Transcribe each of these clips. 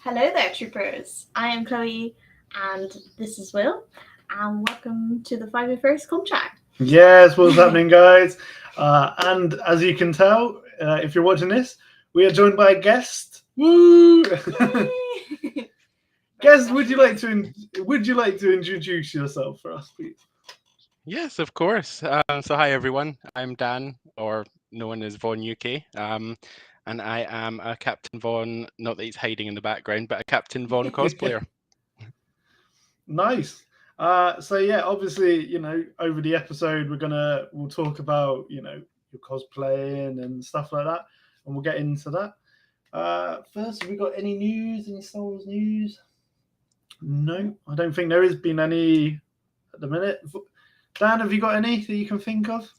Hello there, troopers. I am Chloe, and this is Will, and welcome to the 501st contract. Yes, what's happening, guys? And as you can tell, if you're watching this, we are joined by a guest. Woo! Guest, would you like to introduce yourself for us, please? Yes, of course. So hi everyone. I'm Dan, or known as Von UK. And I am a Captain Von, not that he's hiding in the background, but a Captain Von cosplayer. Nice. So yeah, obviously, over the episode we'll talk about, your cosplaying and stuff like that, and we'll get into that. First, have we got any Star Wars news? No, I don't think there has been any at the minute. Dan, have you got any that you can think of?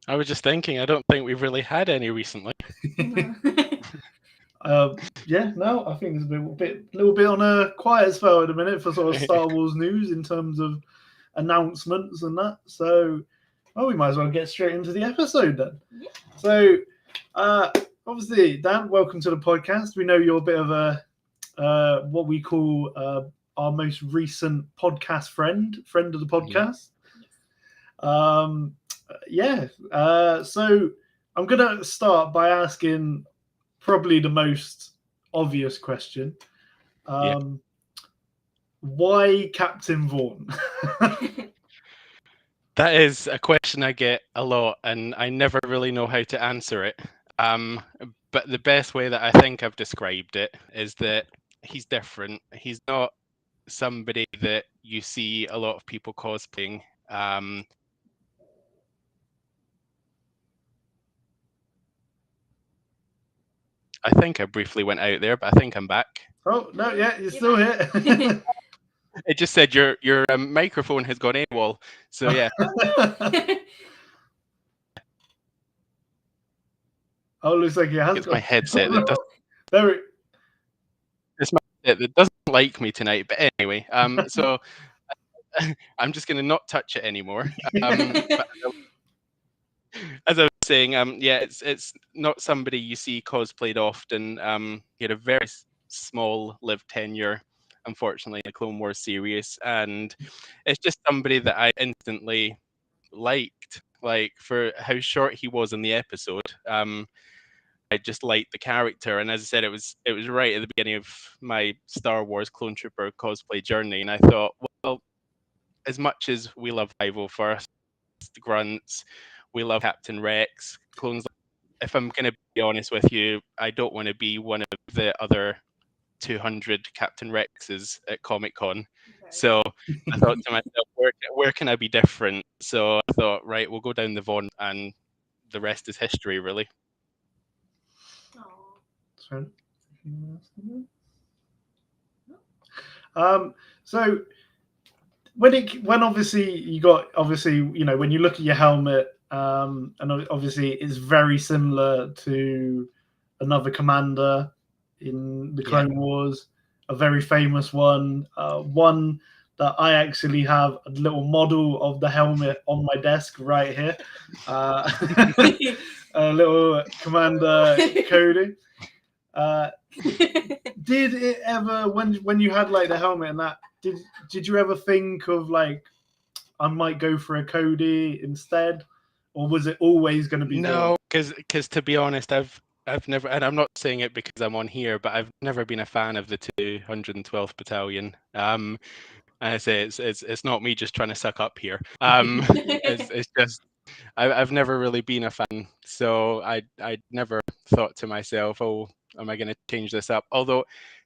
I was just thinking, I don't think we've really had any recently. No, I think it's a little bit on a quiet spell at the minute for sort of Star Wars news in terms of announcements and that. So, we might as well get straight into the episode then. Yeah. So, obviously, Dan, welcome to the podcast. We know you're a bit of a what we call our most recent podcast friend of the podcast. So I'm gonna start by asking probably the most obvious question. Why Captain Vaughn? That is a question I get a lot, and I never really know how to answer it. But the best way that I think I've described it is that he's different. He's not somebody that you see a lot of people cosplaying. I think I briefly went out there, but I think I'm back. Oh no, yeah, you're still here. It just said your microphone has gone AWOL. So yeah. Oh, looks like it has. It's my headset that doesn't like me tonight. But anyway, so I'm just gonna not touch it anymore. But as I was saying, it's not somebody you see cosplayed often. He had a very small-lived tenure, unfortunately, in the Clone Wars series, and it's just somebody that I instantly liked. Like, for how short he was in the episode, I just liked the character, and as I said, it was right at the beginning of my Star Wars Clone Trooper cosplay journey, and I thought, well, as much as we love 501st, the Grunts, we love Captain Rex, clones. If I'm going to be honest with you, I don't want to be one of the other 200 Captain Rexes at Comic-Con. Okay. So I thought to myself, where can I be different? So I thought, right, we'll go down the Vaughn, and the rest is history, really. So when obviously you got when you look at your helmet, and obviously it's very similar to another commander in the Clone Wars, a very famous one, one that I actually have a little model of the helmet on my desk right here, a little Commander Cody. Did it ever, when you had like the helmet and that, did you ever think of like, I might go for a Cody instead, or was it always going to be no? Because to be honest, I've never, and I'm not saying it because I'm on here, but I've never been a fan of the 212th Battalion. And I say it's not me just trying to suck up here. It's just I've never really been a fan, so I never thought to myself, oh, am I going to change this up? Although,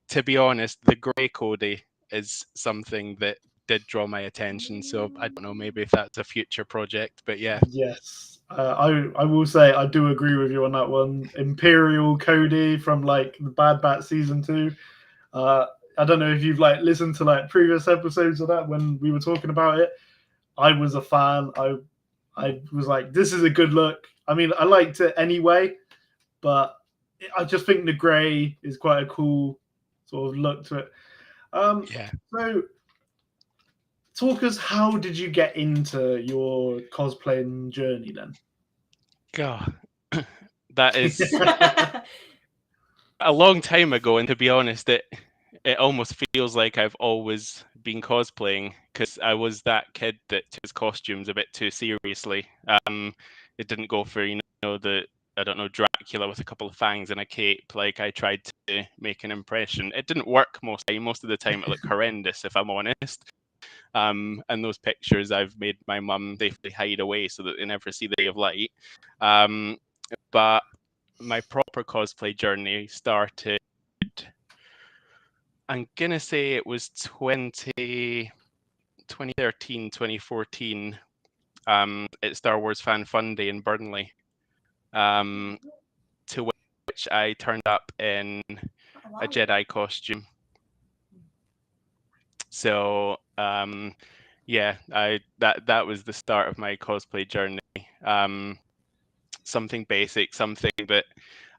to be honest, the grey Cody is something that did draw my attention. So I don't know, maybe if that's a future project, but yeah. Yes, I will say I do agree with you on that one. Imperial Cody from like the Bad Batch season 2. I don't know if you've like listened to like previous episodes of that when we were talking about it. I was a fan. I was like, this is a good look. I mean, I liked it anyway, but I just think the grey is quite a cool sort of look to it. So, talk us, how did you get into your cosplaying journey then? God, that is a long time ago, and to be honest, it almost feels like I've always been cosplaying, because I was that kid that took his costumes a bit too seriously. It didn't go for, the, I don't know, Dracula with a couple of fangs and a cape. Like, I tried to make an impression. It didn't work most time. Most of the time it looked horrendous, if I'm honest. And those pictures I've made my mum safely hide away so that they never see the day of light. But my proper cosplay journey started, I'm gonna say it was 2013, 2014, at Star Wars Fan Fun Day in Burnley, to which I turned up in a Jedi costume. So yeah, that was the start of my cosplay journey. Something basic, something that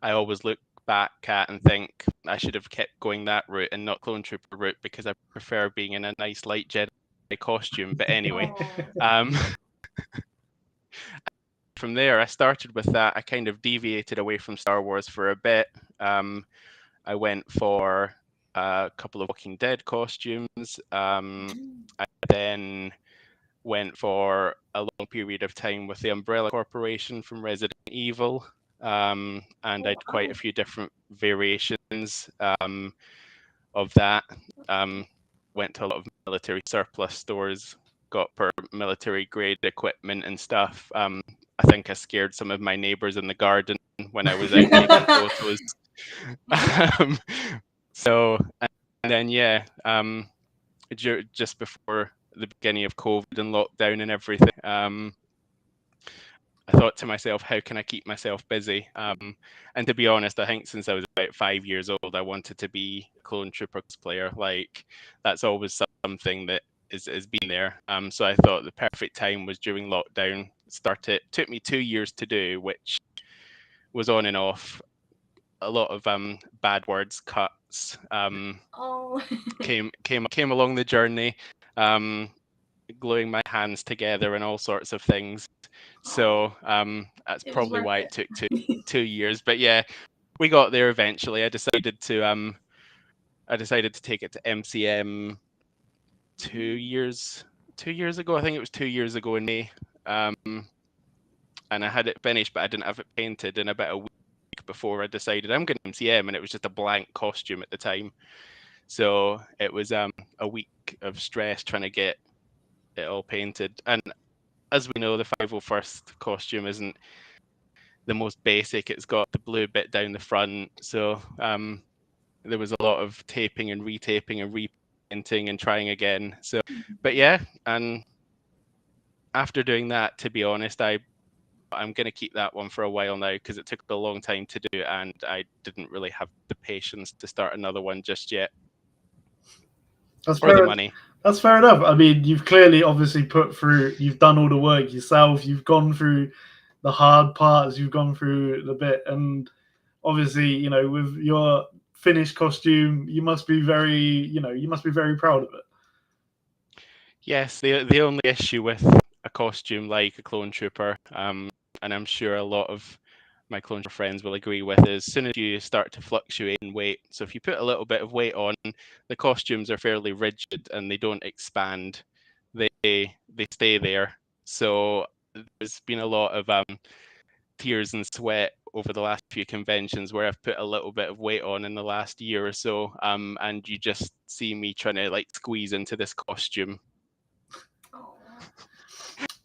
I always look back at and think I should have kept going that route and not Clone Trooper route, because I prefer being in a nice light Jedi costume. But anyway, from there I started with that. I kind of deviated away from Star Wars for a bit. I went for a couple of Walking Dead costumes. I then went for a long period of time with the Umbrella Corporation from Resident Evil. And I had quite a few different variations of that. Went to a lot of military surplus stores, got military grade equipment and stuff. I think I scared some of my neighbors in the garden when I was out taking photos. So, and then yeah, just before the beginning of COVID and lockdown and everything, I thought to myself, how can I keep myself busy? And to be honest, I think since I was about 5 years old, I wanted to be a Clone Trooper cosplayer. Like, that's always something that has been there. So I thought the perfect time was during lockdown. It took me 2 years to do, which was on and off. A lot of bad words, cuts, came along the journey, gluing my hands together and all sorts of things. So that's probably why it took 2 years. But yeah, we got there eventually. I decided to take it to MCM 2 years ago. I think it was 2 years ago in May. And I had it finished, but I didn't have it painted. And about a week before I decided I'm going to MCM, and it was just a blank costume at the time. So it was a week of stress trying to get it all painted. And as we know, the 501st costume isn't the most basic. It's got the blue bit down the front. So there was a lot of taping and retaping and repainting and trying again. So, but yeah, and after doing that, to be honest, I'm going to keep that one for a while now, because it took a long time to do, and I didn't really have the patience to start another one just yet. That's or the money. That's fair enough. I mean, you've clearly obviously you've done all the work yourself. You've gone through the hard parts. You've gone through the bit. And obviously, with your finished costume, you must be very proud of it. Yes, the only issue with a costume like a Clone Trooper, and I'm sure a lot of my Clone Trooper friends will agree with, is as soon as you start to fluctuate in weight. So if you put a little bit of weight on, the costumes are fairly rigid and they don't expand. They stay there. So there's been a lot of tears and sweat over the last few conventions where I've put a little bit of weight on in the last year or so, and you just see me trying to like squeeze into this costume.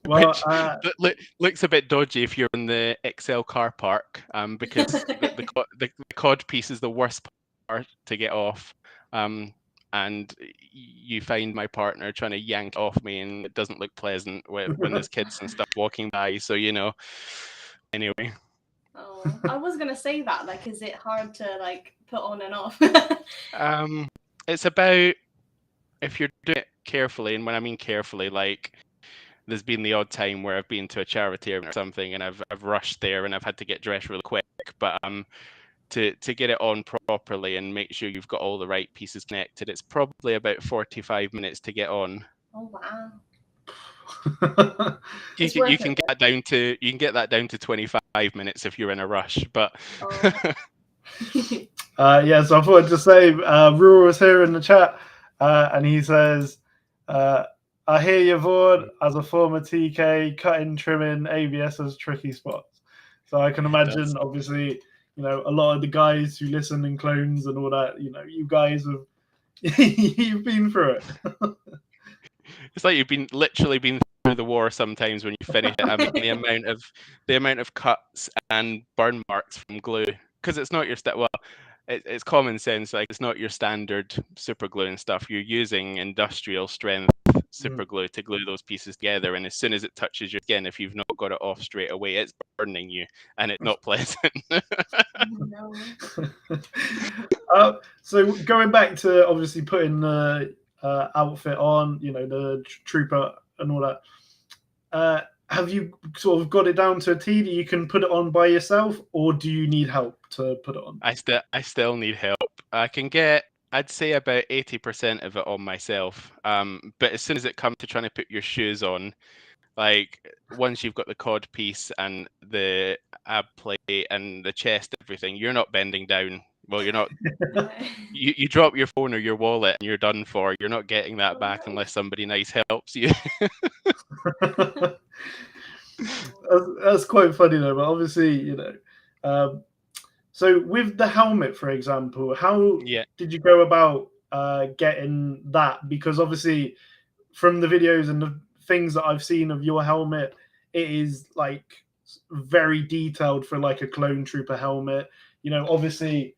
Well, which looks a bit dodgy if you're in the XL car park, because the cod piece is the worst part to get off, and you find my partner trying to yank it off me, and it doesn't look pleasant when there's kids and stuff walking by. So anyway. Oh, I was gonna say that. Like, is it hard to like put on and off? It's about, if you're doing it carefully, and when I mean carefully, like, there's been the odd time where I've been to a charity or something and I've rushed there and I've had to get dressed really quick. But to get it on properly and make sure you've got all the right pieces connected, it's probably about 45 minutes to get on. Oh wow. You can get that down to 25 minutes if you're in a rush, but Yeah, so I thought I'd just say, Rural was here in the chat, and he says, I hear your Vord as a former TK, cutting, trimming, ABS as tricky spots. So I can It does. imagine, obviously, a lot of the guys who listen in clones and all that, you guys have, you've been through it. It's like you've literally been through the war sometimes when you finish it. I mean, the amount of cuts and burn marks from glue, because it's not your it's common sense. Like, it's not your standard super glue and stuff. You're using industrial strength super glue to glue those pieces together, and as soon as it touches your skin, if you've not got it off straight away, it's burning you, and it's not pleasant. No. So going back to obviously putting the outfit on, the trooper and all that. Have you sort of got it down to a T that you can put it on by yourself, or do you need help to put it on? I still need help. I'd say about 80% of it on myself. But as soon as it comes to trying to put your shoes on, like, once you've got the cod piece and the ab plate and the chest, everything, you're not bending down. Well, you're not. You drop your phone or your wallet and you're done for. You're not getting that back unless somebody nice helps you. That's quite funny though, but obviously, so with the helmet, for example, how Yeah. did you go about getting that? Because obviously, from the videos and the things that I've seen of your helmet, it is like very detailed for like a clone trooper helmet. Obviously,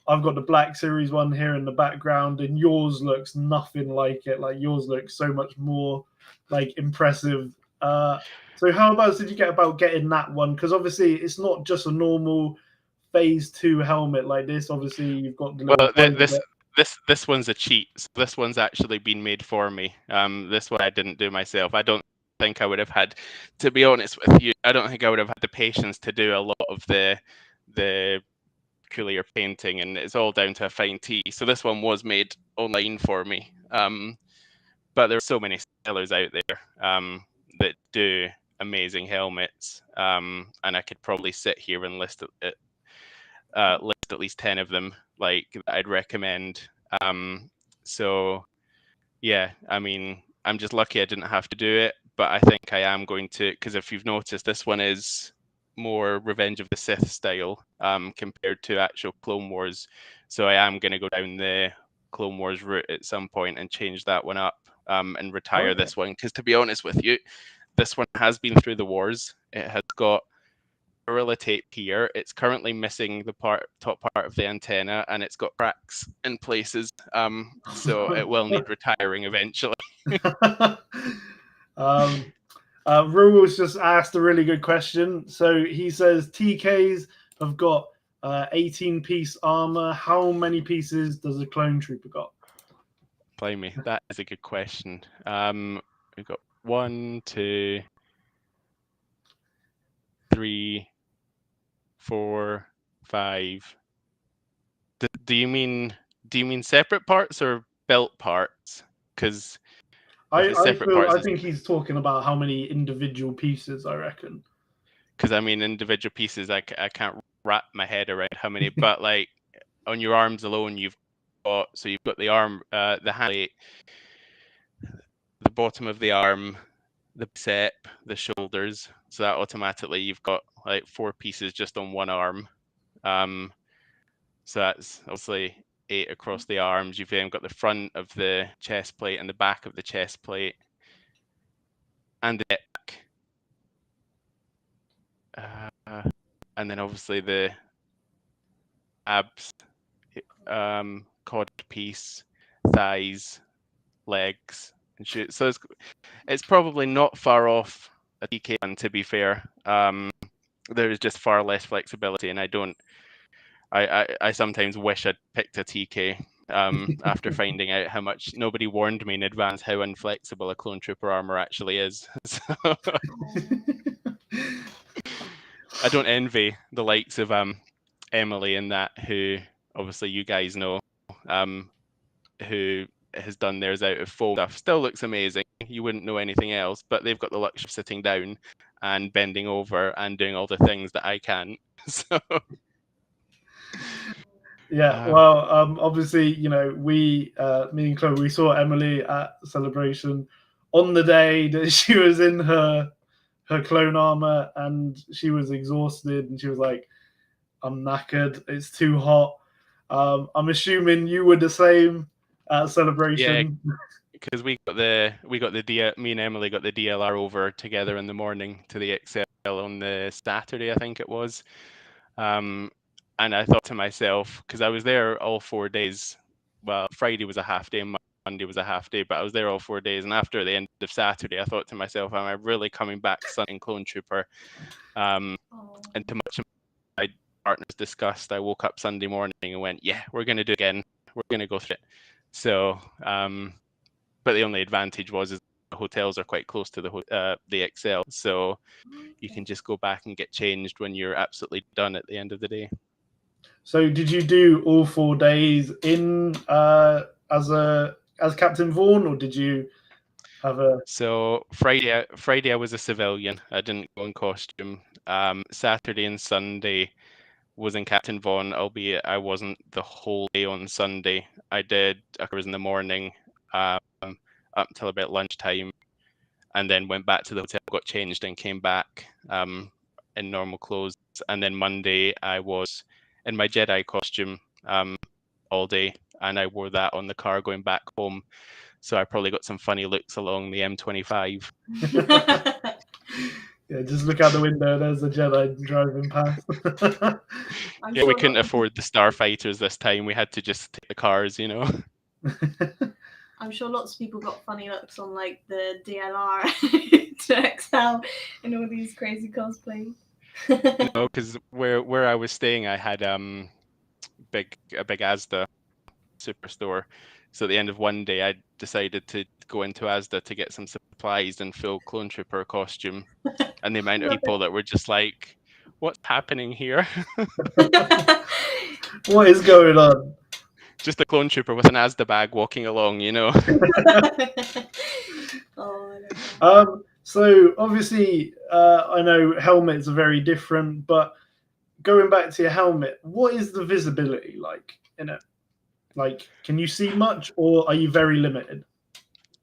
I've got the Black Series one here in the background, and yours looks nothing like it. Like, yours looks so much more like impressive. So how about did you get about getting that one? Because obviously it's not just a normal phase 2 helmet like this. Obviously you've got the little this one's a cheat. So this one's actually been made for me. This one I didn't do myself. I don't think I would have had, to be honest with you, I don't think I would have had the patience to do a lot of the cooler painting, and it's all down to a fine tee. So this one was made online for me. But there are so many sellers out there that do amazing helmets, and I could probably sit here and list at least 10 of them, like, that I'd recommend. So yeah, I mean, I'm just lucky I didn't have to do it, but I think I am going to, because if you've noticed, this one is more Revenge of the Sith style compared to actual Clone Wars. So I am going to go down the Clone Wars route at some point and change that one up and retire this one. Because to be honest with you, this one has been through the wars. It has got Gorilla Tape here. It's currently missing the top part of the antenna, and it's got cracks in places. So it will need retiring eventually. Rules just asked a really good question. So he says TKs have got 18-piece armor. How many pieces does a clone trooper got? Blimey, that is a good question. We've got 1, 2, 3, 4, 5. Do you mean separate parts or built parts? Because I think he's talking about how many individual pieces, I reckon. Because I mean, individual pieces, I can't wrap my head around how many. But like, on your arms alone, you've got the arm, the hand plate, the bottom of the arm, the bicep, the shoulders. So that automatically you've got like 4 pieces just on one arm. So that's obviously 8 across the arms. You've then got the front of the chest plate and the back of the chest plate, and the neck. And then obviously the abs, cod piece, thighs, legs, and shoot. So it's probably not far off a TK one, to be fair. There is just far less flexibility, and I sometimes wish I'd picked a TK after finding out how much nobody warned me in advance how inflexible a clone trooper armor actually is. So I don't envy the likes of Emily and that, who obviously you guys know, who has done theirs out of foam stuff. Still looks amazing. You wouldn't know anything else, but they've got the luxury of sitting down and bending over and doing all the things that I can't. So Yeah, well, obviously, we, me and Chloe, we saw Emily at Celebration on the day that she was in her clone armor, and she was exhausted, and she was like, "I'm knackered. It's too hot." I'm assuming you were the same at Celebration. Yeah, because me and Emily got the DLR over together in the morning to the Excel on the Saturday, I think it was. And I thought to myself, because I was there all 4 days. Well, Friday was a half day, Monday was a half day, but I was there all 4 days. And after the end of Saturday, I thought to myself, am I really coming back Sunday in Clone Trooper? And to much of my partner's disgust, I woke up Sunday morning and went, yeah, we're going to do it again. We're going to go through it. So, but the only advantage was is the hotels are quite close to the Excel, so you can just go back and get changed when you're absolutely done at the end of the day. So, did you do all 4 days in as Captain Vaughn, or did you have a? So Friday I was a civilian. I didn't go in costume. Saturday and Sunday was in Captain Vaughn, albeit I wasn't the whole day on Sunday. I was in the morning up until about lunchtime, and then went back to the hotel, got changed, and came back in normal clothes. And then Monday I was in my Jedi costume all day, and I wore that on the car going back home. So I probably got some funny looks along the M25. Yeah, just look out the window. There's a Jedi driving past. Yeah, we couldn't afford the Starfighters this time. We had to just take the cars, I'm sure lots of people got funny looks on like the DLR to XL and all these crazy cosplays. No, because where I was staying, I had a big Asda superstore. So at the end of one day, I decided to go into Asda to get some supplies and fill Clone Trooper costume. And the amount of people that were just like, "What's happening here?" What is going on? Just a Clone Trooper with an Asda bag walking along, So obviously, I know helmets are very different, but going back to your helmet, what is the visibility like in it? Like, can you see much, or are you very limited?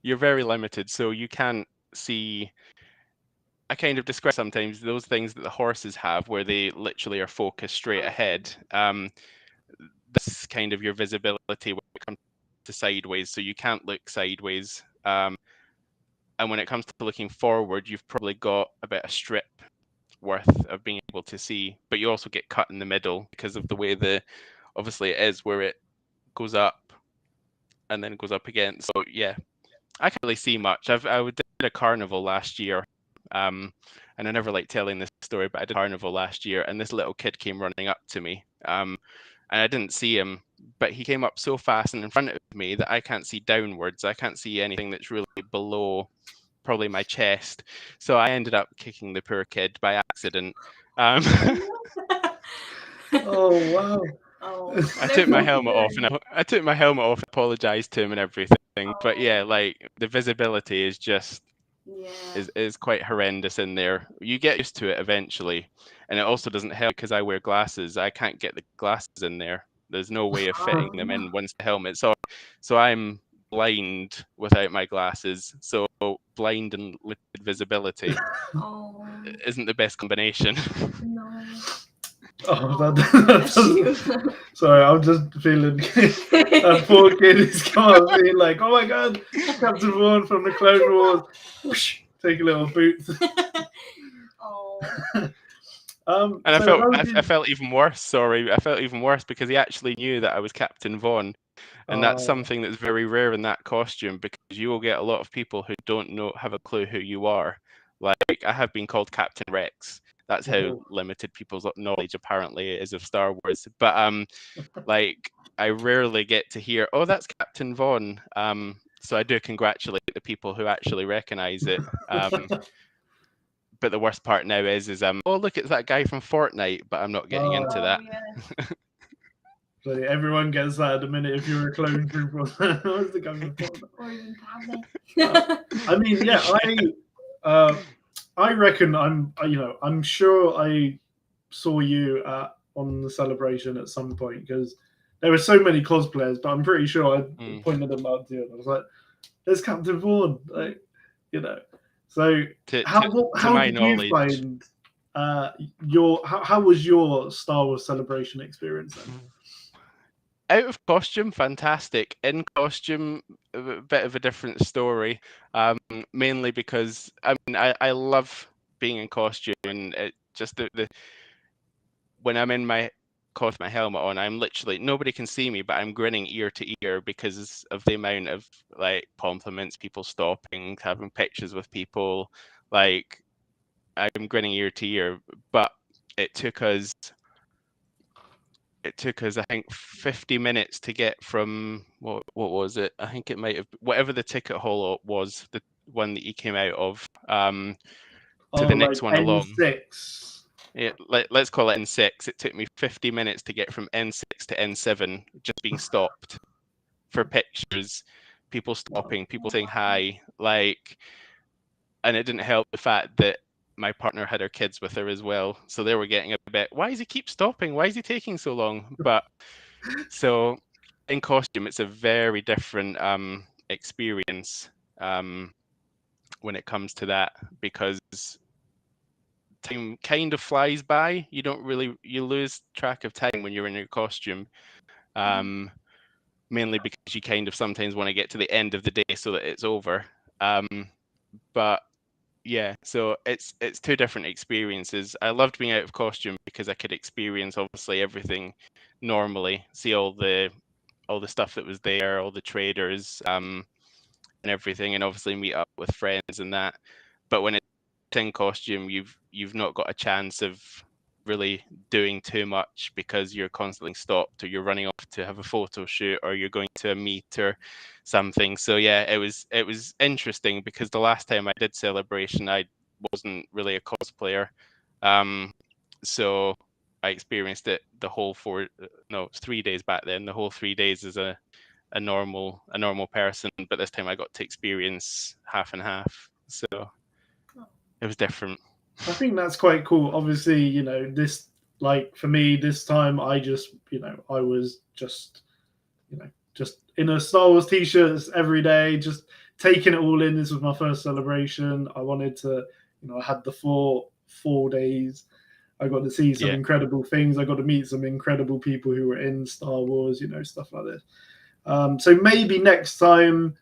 You're very limited, so you can't see. I kind of describe sometimes those things that the horses have, where they literally are focused straight ahead. This kind of your visibility when it comes to sideways, so you can't look sideways. And when it comes to looking forward, you've probably got about a strip worth of being able to see, but you also get cut in the middle because of the way obviously it is, where it goes up and then goes up again. So yeah, I can't really see much. I did a carnival last year, and I never like telling this story, but I did a carnival last year, and this little kid came running up to me, and I didn't see him, but he came up so fast and in front of me that I can't see downwards. I can't see anything that's really below probably my chest. So I ended up kicking the poor kid by accident. Oh wow! I took my helmet off and apologized to him and everything. But yeah, like the visibility is just is quite horrendous in there. You get used to it eventually, and it also doesn't help because I wear glasses. I can't get the glasses in there. There's no way of fitting them in once the helmet. So I'm blind without my glasses. So blind and limited visibility isn't the best combination. No. Sorry, I'm just feeling that poor kid is come up being like, "Oh my god, Captain Vaughn from the Clone Wars!" Take a little boot. And I felt even worse. Sorry, I felt even worse because he actually knew that I was Captain Vaughn, and that's something that's very rare in that costume because you will get a lot of people who don't have a clue who you are. Like I have been called Captain Rex. That's how limited people's knowledge apparently is of Star Wars. But like I rarely get to hear, "Oh, that's Captain Vaughn." So I do congratulate the people who actually recognize it. But the worst part now is oh, look, it's that guy from Fortnite, but I'm not getting into that. Yeah. So everyone gets that at the minute if you're a clone trooper. What's the guy from Fortnite? Or even I mean, yeah, I reckon I'm sure I saw you on the celebration at some point because there were so many cosplayers, but I'm pretty sure I Mm. pointed them out to you. And I was like, "There's Captain Vaughn," like, you know. So To how my did you knowledge, find your how was your Star Wars celebration experience then? out of costume, fantastic. In costume, a bit of a different story. Mainly because I mean I love being in costume, and it just the when I'm in my my helmet on, I'm literally, nobody can see me, but I'm grinning ear to ear because of the amount of like compliments, people stopping, having pictures with people. Like, I'm grinning ear to ear, but it took us I think 50 minutes to get from what was it? I think it might have, whatever the ticket hall was, the one that you came out of, to the Like next one along. N6. Yeah, let's call it N6. It took me 50 minutes to get from N6 to N7, just being stopped for pictures, people stopping, people saying hi, like, and it didn't help the fact that my partner had her kids with her as well, so they were getting a bit, why does he keep stopping? Why is he taking so long? But so in costume, it's a very different experience when it comes to that, because time kind of flies by. You lose track of time when you're in your costume, mainly because you kind of sometimes want to get to the end of the day so that it's over. But yeah, so it's two different experiences. I loved being out of costume because I could experience obviously everything normally, see all the stuff that was there, all the traders, and everything, and obviously meet up with friends and that. But when it's in costume, you've not got a chance of really doing too much because you're constantly stopped, or you're running off to have a photo shoot, or you're going to a meet or something. So yeah, it was interesting because the last time I did celebration, I wasn't really a cosplayer, so I experienced it the whole it's 3 days back then, the whole 3 days as a normal person, but this time I got to experience half and half, so it was different. I think that's quite cool. Obviously, this, like, for me this time, I just, I was just, just in a Star Wars t-shirts every day, just taking it all in. This was my first celebration. I wanted to, I had the four days. I got to see some Yeah. incredible things. I got to meet some incredible people who were in Star Wars, stuff like this. So maybe next time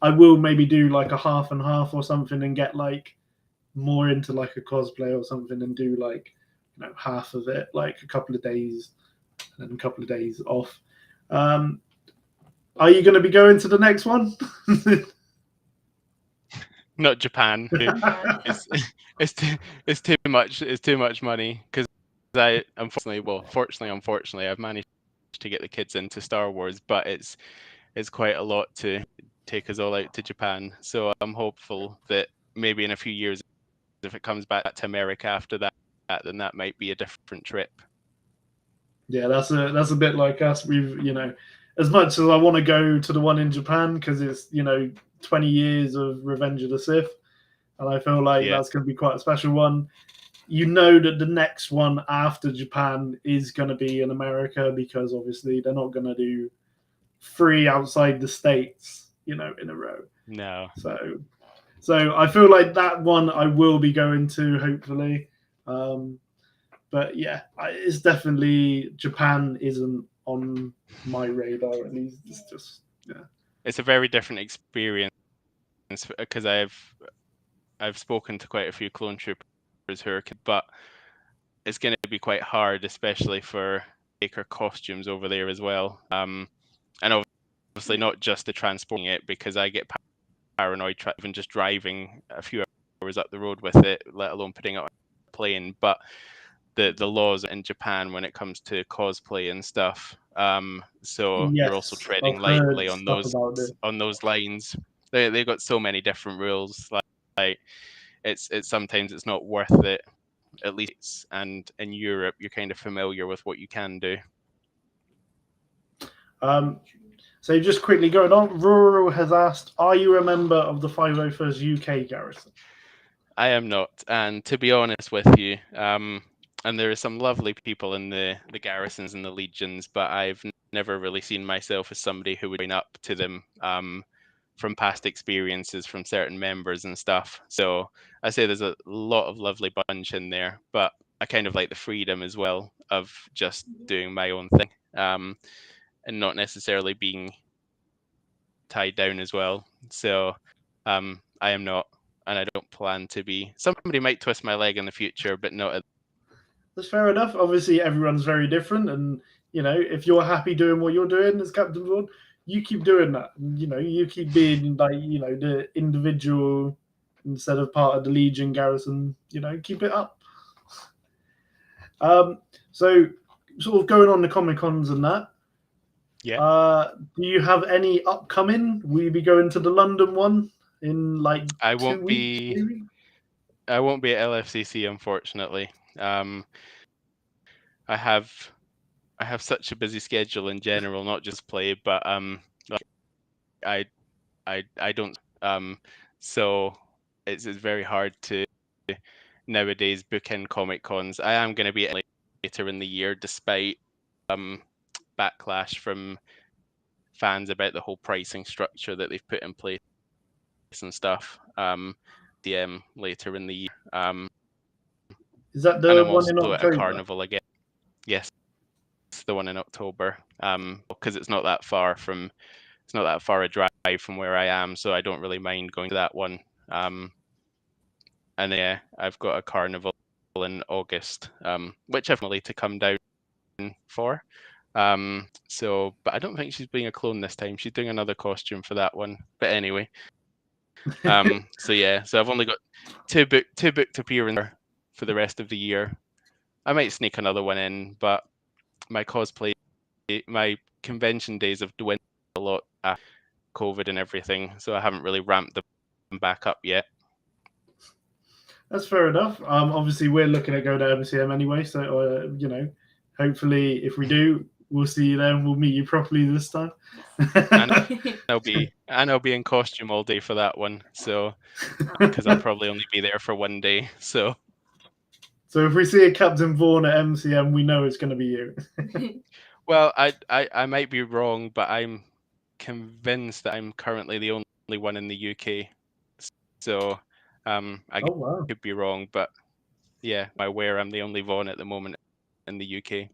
I will maybe do like a half and half or something, and get like more into like a cosplay or something, and do like, half of it, like a couple of days and then a couple of days off. Are you going to be going to the next one? Not Japan. It's it's too much. It's too much money, because unfortunately, I've managed to get the kids into Star Wars, but it's quite a lot to take us all out to Japan. So I'm hopeful that maybe in a few years, if it comes back to America after that, then that might be a different trip. Yeah, that's a bit like us. We've, as much as I want to go to the one in Japan because it's 20 years of Revenge of the Sith, and I feel like that's going to be quite a special one. That the next one after Japan is going to be in America, because obviously they're not going to do 3 outside the States, in a row. No. So I feel like that one I will be going to, hopefully. But yeah, it's definitely, Japan isn't on my radar, at least. It's just, yeah. It's a very different experience, because I've spoken to quite a few clone troopers who are, but it's going to be quite hard, especially for Baker costumes over there as well. And obviously not just the transporting it, because I get paranoid even just driving a few hours up the road with it, let alone putting it on a plane. But the laws in Japan when it comes to cosplay and stuff, so Yes, you're also treading I've lightly heard on stuff about it. those lines. They've got so many different rules. Like it's sometimes it's not worth it. At least, and in Europe, you're kind of familiar with what you can do. So just quickly going on, Rural has asked, are you a member of the 501st UK Garrison? I am not, and to be honest with you, and there are some lovely people in the garrisons and the legions, but I've never really seen myself as somebody who would join up to them from past experiences from certain members and stuff. So I say there's a lot of lovely bunch in there, but I kind of like the freedom as well of just doing my own thing, and not necessarily being tied down as well. So I am not, and I don't plan to be. Somebody might twist my leg in the future, but not at. That's fair enough. Obviously, everyone's very different, and if you're happy doing what you're doing as Captain Vaughn, you keep doing that. And, you keep being like the individual instead of part of the Legion garrison. Keep it up. So sort of going on the Comic Cons and that. Yeah. Do you have any upcoming? Will you be going to the London one in like I 2 won't weeks? be. I won't be at LFCC, unfortunately. I have such a busy schedule in general, not just play, but like I don't. So it's very hard to nowadays book in Comic Cons. I am going to be later in the year, despite backlash from fans about the whole pricing structure that they've put in place and stuff. DM later in the year. Is that And the I'm one in also at a October? carnival again. Yes, the one in October. Because it's not that far a drive from where I am, so I don't really mind going to that one. And yeah, I've got a carnival in August, which I've only to come down for. But I don't think she's being a clone this time. She's doing another costume for that one. But anyway, so yeah, so I've only got two booked appearances for the rest of the year. I might sneak another one in, but my convention days have dwindled a lot after COVID and everything, so I haven't really ramped them back up yet. That's fair enough. Obviously, we're looking at going to MCM anyway, so hopefully, if we do, we'll see you there and we'll meet you properly this time. And I'll be in costume all day for that one, so because I'll probably only be there for one day. So if we see a Captain Vaughn at MCM, we know it's going to be you. Well, I might be wrong, but I'm convinced that I'm currently the only one in the UK. So I could be wrong, but yeah, I'm aware I'm the only Vaughn at the moment in the UK.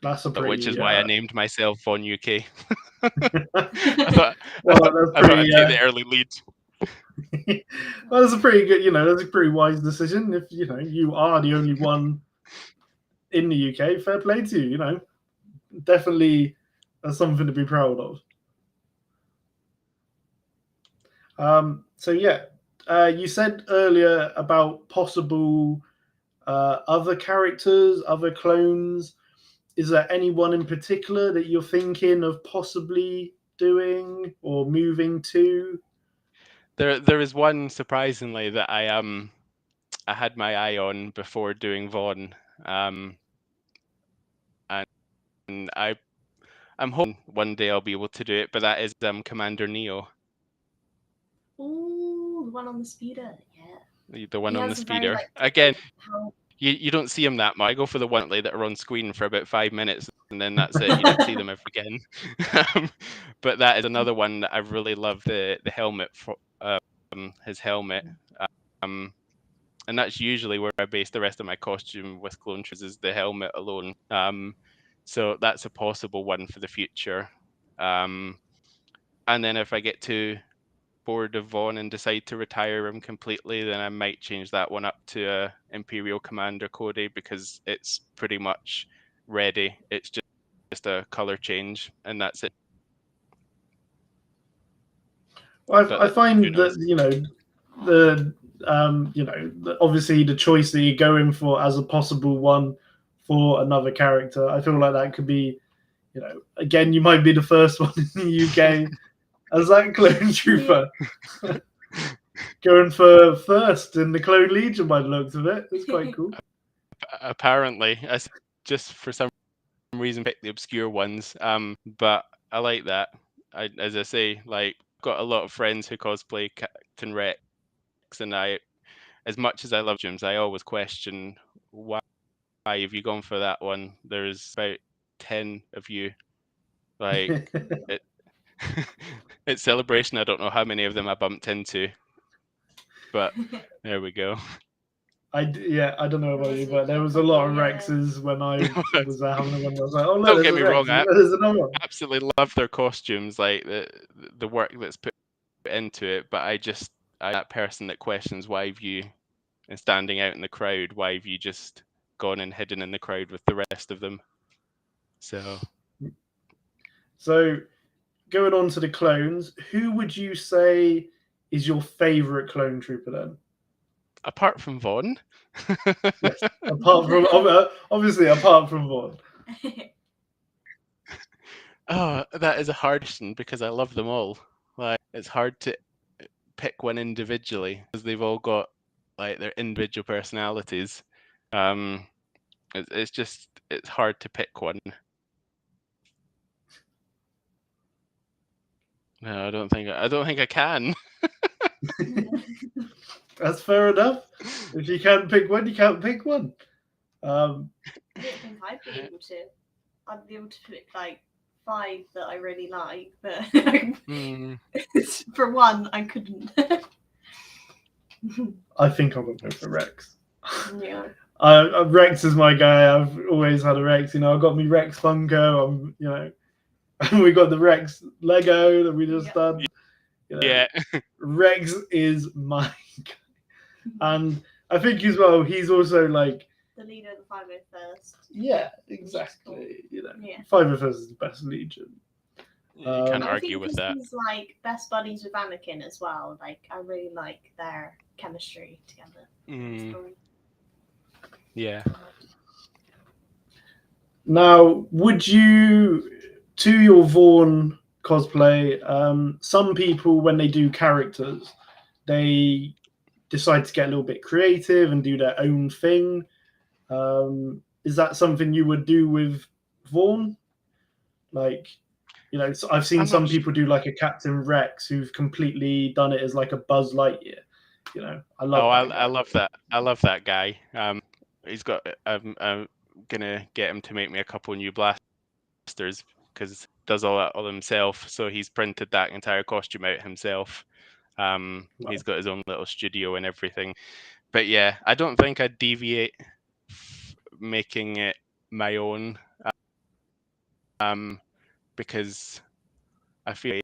That's a pretty, which is why I named myself Vaughn UK. I thought I'd take the early lead. Well, that's a pretty good, that's a pretty wise decision. If you are the only one in the UK, fair play to you. Definitely something to be proud of. So yeah, you said earlier about possible other characters, other clones. Is there anyone in particular that you're thinking of possibly doing or moving to? There is one, surprisingly, that I had my eye on before doing Vaughn, and I'm hoping one day I'll be able to do it. But that is Commander Neo. Ooh, the one on the speeder, yeah. The one on the speeder. Again, you don't see him that much. I go for the one that are on screen for about 5 minutes, and then that's it. You don't see them ever again. But that is another one that I really love the helmet for his helmet. And that's usually where I base the rest of my costume with clone troopers, is the helmet alone. So that's a possible one for the future. And then if I get too bored of Vaughn and decide to retire him completely, then I might change that one up to Imperial Commander Cody, because it's pretty much ready. It's just a color change, and that's it. Well, I find that obviously the choice that you're going for as a possible one for another character, I feel like that could be, again, you might be the first one in the UK as that clone trooper. Going for first in the Clone Legion by the looks of it. It's quite cool. Apparently, I just for some reason picked the obscure ones, but I like that. As I say, like, got a lot of friends who cosplay Captain Rex, and as much as I love gyms, I always question why Have you gone for that one? There's about 10 of you. Like it, it's Celebration. I don't know how many of them I bumped into, but there we go. I don't know about you, but there was a lot of Rexes when I was having a one. I was like, oh, look, Don't get me wrong, there's another one. Absolutely love their costumes, like the work that's put into it. But I'm that person that questions why have you, and standing out in the crowd, why have you just gone and hidden in the crowd with the rest of them? So going on to the clones, who would you say is your favourite clone trooper then? Apart from Vaughn. Yes, obviously apart from Vaughn. Oh, that is a hard question because I love them all. Like it's hard to pick one individually because they've all got like their individual personalities. It's hard to pick one. No, I don't think I can. That's fair enough. If you can't pick one, you can't pick one. I don't think I'd be able to. I'd be able to pick like 5 that I really like, but for one, I couldn't. I think I'm gonna go for Rex. Yeah. Rex is my guy. I've always had a Rex. You know, I got me Rex Funko. We got the Rex Lego that we just done. You know, yeah. Rex is my guy. And I think as well, he's also like the leader of the 501st. Yeah, exactly. You know, yeah. 501st is the best Legion. You can't argue with that. He's like best buddies with Anakin as well. Like I really like their chemistry together. Yeah. Now, would you, to your Vaughn cosplay, some people when they do characters, they decide to get a little bit creative and do their own thing. Is that something you would do with Vaughn? Like, you know, I've seen some people do like a Captain Rex who've completely done it as like a Buzz Lightyear. You know, I love that. I love that guy. He's got. I'm gonna get him to make me a couple new blasters because he does all that all himself. So he's printed that entire costume out himself. Wow. He's got his own little studio and everything. But yeah, I don't think I'd deviate making it my own. Because I feel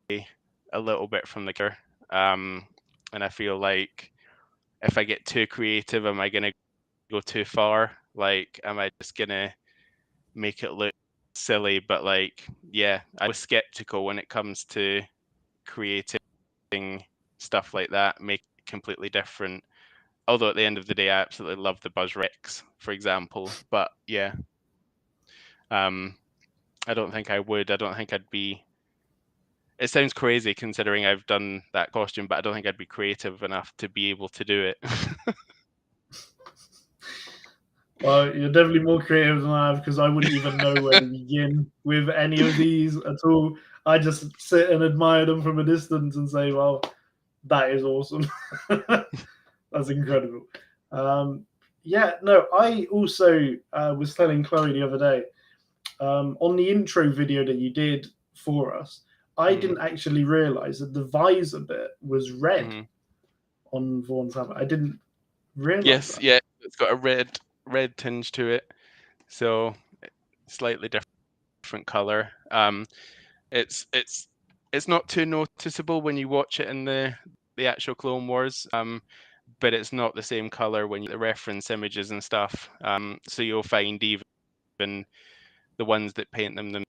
a little bit from the gear. And I feel like if I get too creative, am I going to go too far? Like, am I just going to make it look silly? But like, yeah, I was skeptical when it comes to creating stuff like that, make it completely different. Although at the end of the day, I absolutely love the Buzz Rex, for example. But yeah, I don't think I would. I don't think I'd be. It sounds crazy considering I've done that costume, but I don't think I'd be creative enough to be able to do it. Well, you're definitely more creative than I have because I wouldn't even know where to begin with any of these at all. I just sit and admire them from a distance and say, well, that is awesome. That's incredible. I also was telling Chloe the other day, on the intro video that you did for us, I didn't actually realize that the visor bit was red on Vaughn's helmet. I didn't realize that. Yeah, it's got a red tinge to it, so slightly different color. It's not too noticeable when you watch it in the actual Clone Wars. But it's not the same color when you reference images and stuff. So you'll find even the ones that paint them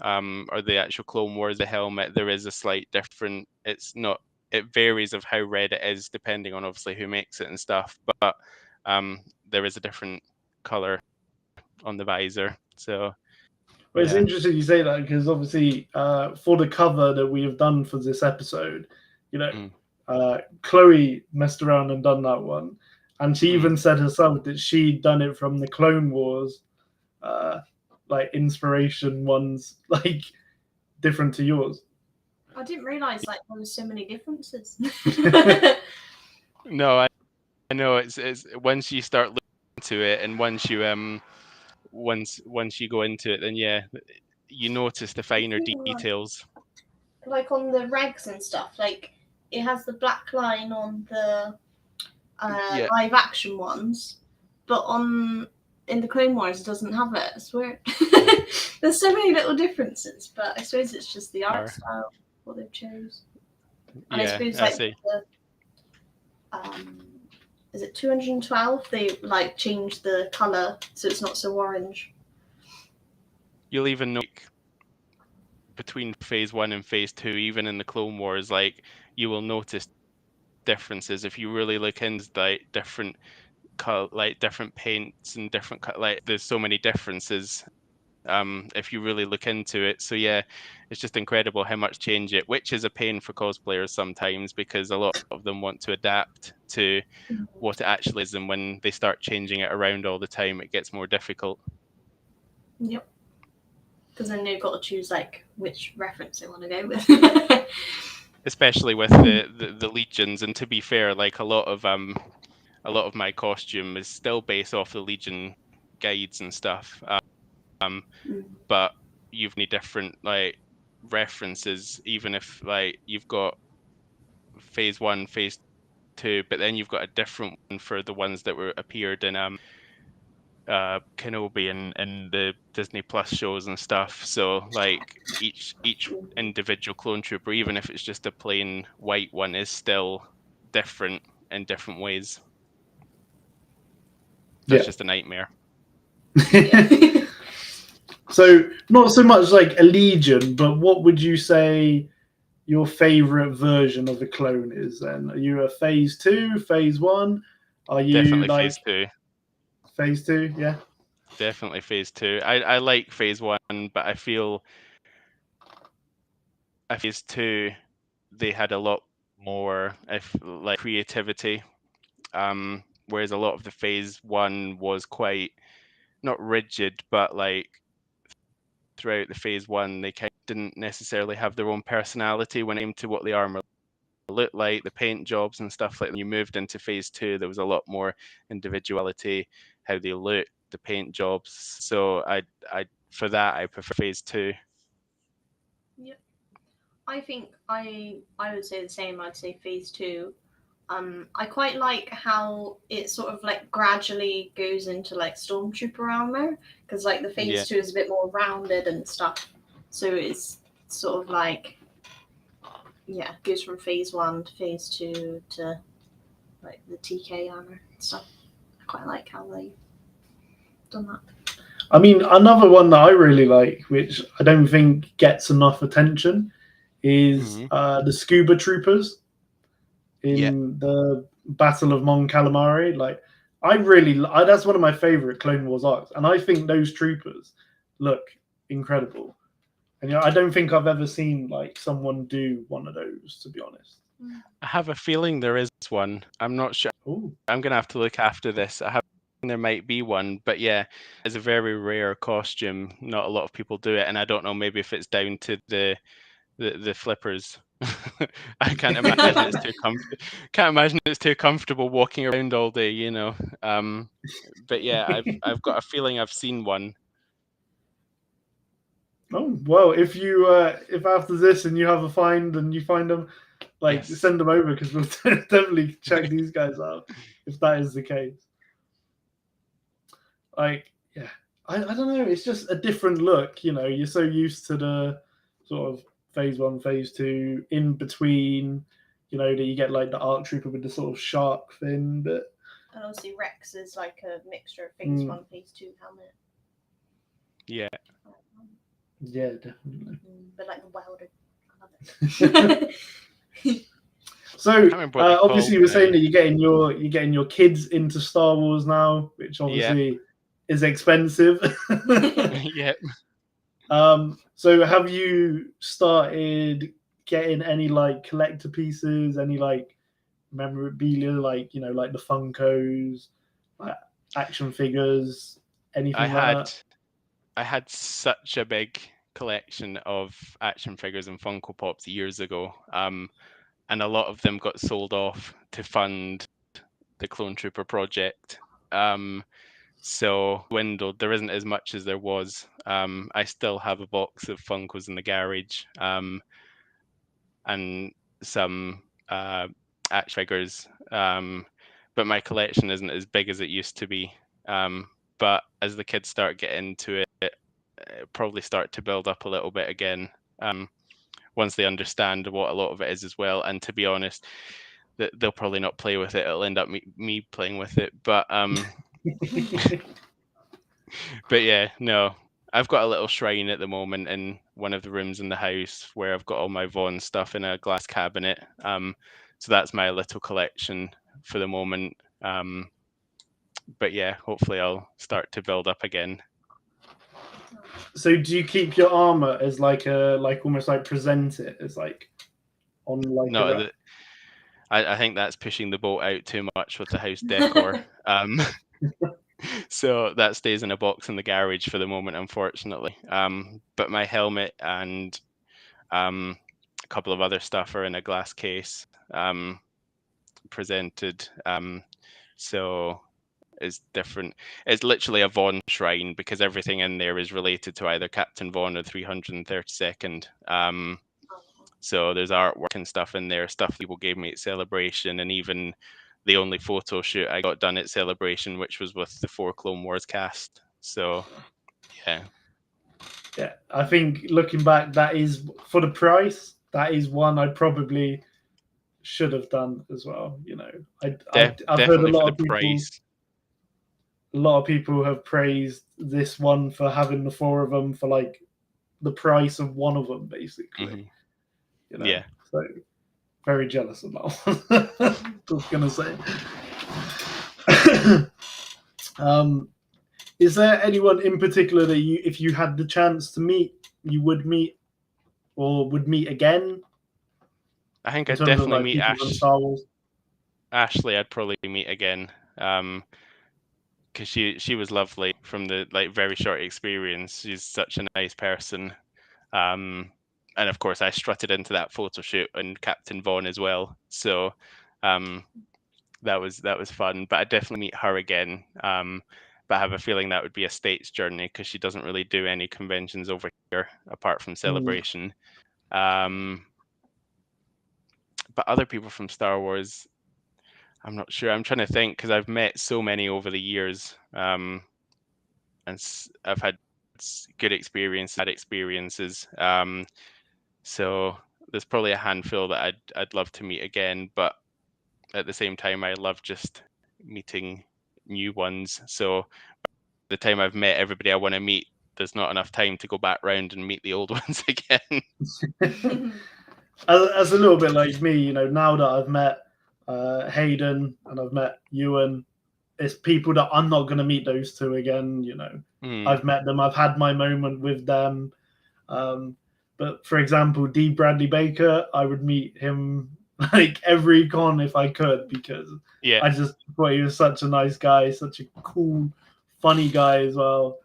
or the actual Clone Wars, the helmet, there is a slight different. It varies of how red it is depending on obviously who makes it and stuff. But there is a different color on the visor. So. Well, it's interesting you say that because obviously for the cover that we have done for this episode, you know, Chloe messed around and done that one. And she even said herself that she'd done it from the Clone Wars, like inspiration ones, like different to yours. I didn't realise like there were so many differences. No, I know it's once you start into it, and once you go into it, then yeah, you notice the finer details. Like on the regs and stuff, like it has the black line on the Yeah. live action ones, but in the Clone Wars it doesn't have it. I swear. There's so many little differences, but I suppose it's just the art style what they've chose. And Yeah, I suppose I like see. is it 212? They like change the color so it's not so orange. You'll even know, like, between phase 1 and phase 2, even in the Clone Wars, like, you will notice differences if you really look into like different different paints and different like there's so many differences if you really look into it. So yeah, it's just incredible how much change it, which is a pain for cosplayers sometimes, because a lot of them want to adapt to what it actually is, and when they start changing it around all the time, it gets more difficult. Yep. Because then they've got to choose like which reference they want to go with. Especially with the legions. And to be fair, like a lot of my costume is still based off the legion guides and stuff. But you've any different like references, even if like you've got phase 1, phase 2, but then you've got a different one for the ones that were appeared in Kenobi and the Disney Plus shows and stuff. So like each individual clone trooper, even if it's just a plain white one, is still different in different ways. That's just a nightmare. So not so much like a legion, but what would you say your favorite version of a clone is then? Are you a phase 2, phase 1? Are you Definitely like phase 2? Phase 2, yeah. Definitely phase 2. I like phase 1, but I feel phase 2 they had a lot more like creativity. Whereas a lot of the phase 1 was quite not rigid, but like throughout the phase 1 they kind of didn't necessarily have their own personality when it came to what the armor looked like, the paint jobs and stuff like that. When you moved into phase 2, there was a lot more individuality, how they looked, the paint jobs. So I for that I prefer phase 2. Yep. I think I would say the same. I'd say phase 2. I quite like how it sort of like gradually goes into like stormtrooper armor, because like the phase 2 is a bit more rounded and stuff. So it's sort of like goes from phase 1 to phase 2 to like the TK armor and stuff. I quite like how they've done that. I mean, another one that I really like, which I don't think gets enough attention, is the scuba troopers in the Battle of Mon Calamari. Like, that's one of my favorite Clone Wars arcs, and I think those troopers look incredible. And I don't think I've ever seen like someone do one of those, to be honest. I have a feeling there is one. I'm not sure. Ooh. I'm gonna have to look after this. I have there might be one, but yeah, it's a very rare costume. Not a lot of people do it, and I don't know, maybe if it's down to the flippers. I can't imagine it's too can't imagine it's too comfortable walking around all day, you know. But yeah, I've got a feeling I've seen one. Oh well, if you if after this and you have a find and you find them, like send them over, because we'll definitely check these guys out if that is the case. Like, yeah, I don't know. It's just a different look. You know, you're so used to the sort of phase 1, phase 2, in between. You know, that you get like the ARC Trooper with the sort of shark fin bit. And obviously Rex is like a mixture of phase 1, phase 2 helmet. Yeah. Yeah, definitely. But like the welded. I love it. So obviously you were saying that you're getting your kids into Star Wars now, which obviously is expensive. Yeah. So have you started getting any like collector pieces, any like memorabilia, like, you know, like the Funkos, like action figures, anything like that? I had such a big collection of action figures and Funko Pops years ago, and a lot of them got sold off to fund the Clone Trooper project. So dwindled. There isn't as much as there was. I still have a box of Funkos in the garage, and some action figures. But my collection isn't as big as it used to be. But as the kids start getting into it, it'll probably start to build up a little bit again. Once they understand what a lot of it is as well. And to be honest, they'll probably not play with it. It'll end up me playing with it. But but yeah, no. I've got a little shrine at the moment in one of the rooms in the house where I've got all my Vaughn stuff in a glass cabinet. So that's my little collection for the moment. But yeah, hopefully I'll start to build up again. So do you keep your armor as like almost like present it as like on like No, I think that's pushing the boat out too much with the house decor. So that stays in a box in the garage for the moment, unfortunately. But my helmet and a couple of other stuff are in a glass case, presented. So it's different. It's literally a Vaughn shrine because everything in there is related to either Captain Vaughn or 332nd. So there's artwork and stuff in there, stuff people gave me at Celebration, and even the only photo shoot I got done at Celebration, which was with the 4 Clone Wars cast. So yeah. Yeah, I think looking back, that is for the price. That is one I probably should have done as well. You know, I've heard a Definitely lot for of the people. price. A lot of people have praised this one for having the 4 of them for like the price of one of them, basically. Mm-hmm. You know, Yeah. so very jealous of that one. I was gonna say. Is there anyone in particular that you, if you had the chance to meet, you would meet or would meet again? I think In I'd terms of definitely like meet people from Star Wars. Ashley. I'd probably meet again. Because she was lovely from the like very short experience. She's such a nice person. And of course I strutted into that photo shoot and Captain Vaughn as well. So that was fun. But I'd definitely meet her again. But I have a feeling that would be a States journey because she doesn't really do any conventions over here apart from Celebration. But other people from Star Wars, I'm not sure. I'm trying to think because I've met so many over the years, and I've had good experiences, bad experiences. So there's probably a handful that I'd love to meet again, but at the same time, I love just meeting new ones. So by the time I've met everybody I want to meet, there's not enough time to go back round and meet the old ones again. As a little bit like me, you know, now that I've met Hayden and I've met Ewan, it's people that I'm not going to meet those two again. You know, I've met them, I've had my moment with them. But for example, D. Bradley Baker, I would meet him like every con if I could because I just thought he was such a nice guy, such a cool, funny guy as well.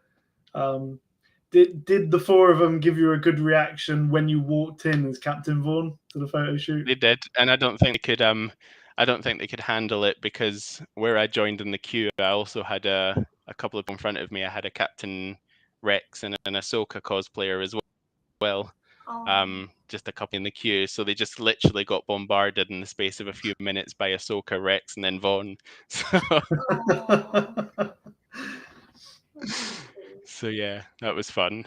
Did the 4 of them give you a good reaction when you walked in as Captain Vaughn to the photo shoot? They did, and I don't think they could. I don't think they could handle it because where I joined in the queue, I also had a couple of in front of me. I had a Captain Rex and an Ahsoka cosplayer as well. Just a couple in the queue, so they just literally got bombarded in the space of a few minutes by Ahsoka, Rex, and then Vaughn. So yeah, that was fun.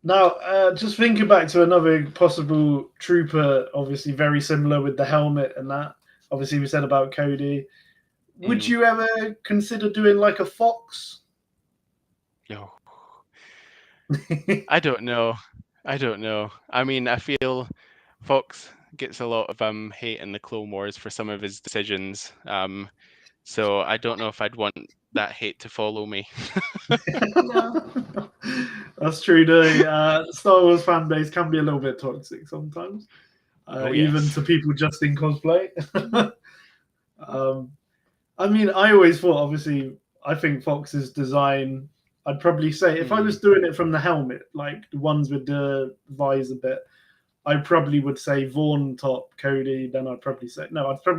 Now, just thinking back to another possible trooper, obviously very similar with the helmet and that. Obviously, we said about Cody. Would you ever consider doing like a fox? No. I don't know. I mean, I feel Fox gets a lot of hate in the Clone Wars for some of his decisions. So I don't know if I'd want that hate to follow me. No. That's true. The Star Wars fan base can be a little bit toxic sometimes, even to people just in cosplay. I mean, I always thought, obviously, I think Fox's design, I'd probably say, if I was doing it from the helmet, like the ones with the visor bit, I probably would say Vaughn top, Cody, then I'd probably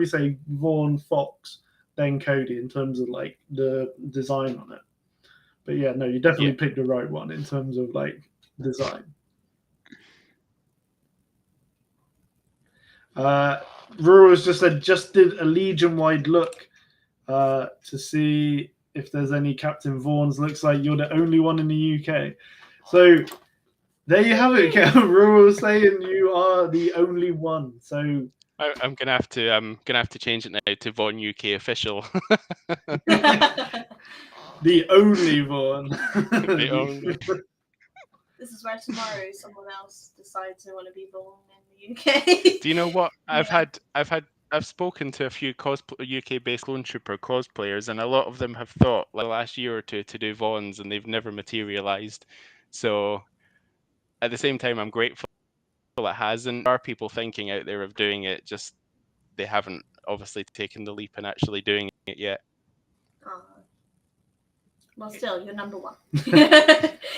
say Vaughn, Fox, than Cody in terms of like the design on it. But yeah, no, you definitely picked the right one in terms of like design. Rural just said just did a Legion-wide look to see if there's any Captain Vaughns. Looks like you're the only one in the UK. So there you have it. Rural saying you are the only one. So I'm gonna have to change it now to Vaughn UK official. the only Vaughn. The only. This is where tomorrow someone else decides they want to be born in the UK. Do you know what? Yeah. I've spoken to a few UK-based Clone Trooper cosplayers, and a lot of them have thought like the last year or two to do Vaughns, and they've never materialized. So at the same time, I'm grateful it hasn't. There are people thinking out there of doing it, just they haven't obviously taken the leap and actually doing it yet. Well, still, you're number one.